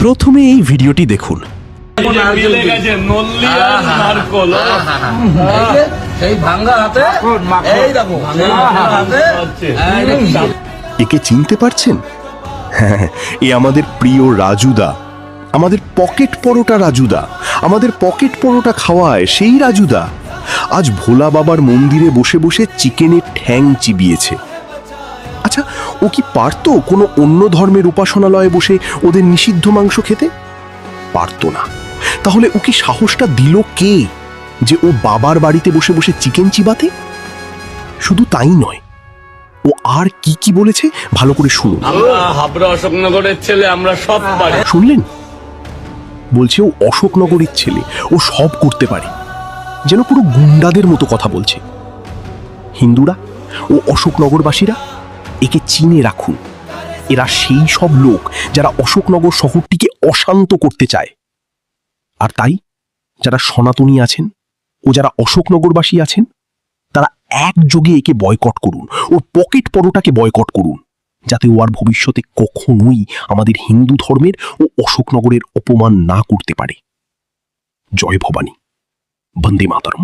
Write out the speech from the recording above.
প্রথমে এই ভিডিওটি দেখুন। একে চিনতে পারছেন? হ্যাঁ, এ আমাদের প্রিয় রাজুদা, আমাদের পকেট পরোটা রাজুদা, আমাদের পকেট পরোটা খাওয়ায় সেই রাজুদা আজ ভোলা বাবার মন্দিরে বসে বসে চিকেনের ঠ্যাং চিবিয়েছে। আচ্ছা, ও কি পারতো কোনো অন্য ধর্মের উপাসনালয়ে বসে ওদের নিষিদ্ধ মাংস খেতে? পারতো না। তাহলে ও কি সাহসটা দিল কে যে ও বাবার বাড়িতে বসে বসে চিকেন চিবাতে? শুধু তাই নয়, ও আর কি কি বলেছে ভালো করে শুনুন। আমরা হাবড়া অশোকনগরের ছেলে, আমরা সব পারি। শুনলেন? বলছে ও অশোকনগরের ছেলে, ও সব করতে পারে। যেন পুরো গুন্ডাদের মতো কথা বলছে। হিন্দুরা ও অশোকনগরবাসীরা একে চিনে রাখুন। এরা সেই সব লোক যারা অশোকনগর শহরটিকে অশান্ত করতে চায়। আর তাই যারা সনাতনী আছেন ও যারা অশোকনগরবাসী আছেন, তারা একযোগে একে বয়কট করুন। ওর পকেট পরোটাকে বয়কট করুন, যাতে ও আর ভবিষ্যতে কখনোই আমাদের হিন্দু ধর্মের ও অশোকনগরের অপমান না করতে পারে। জয় ভবানী, বন্দে মাতরম।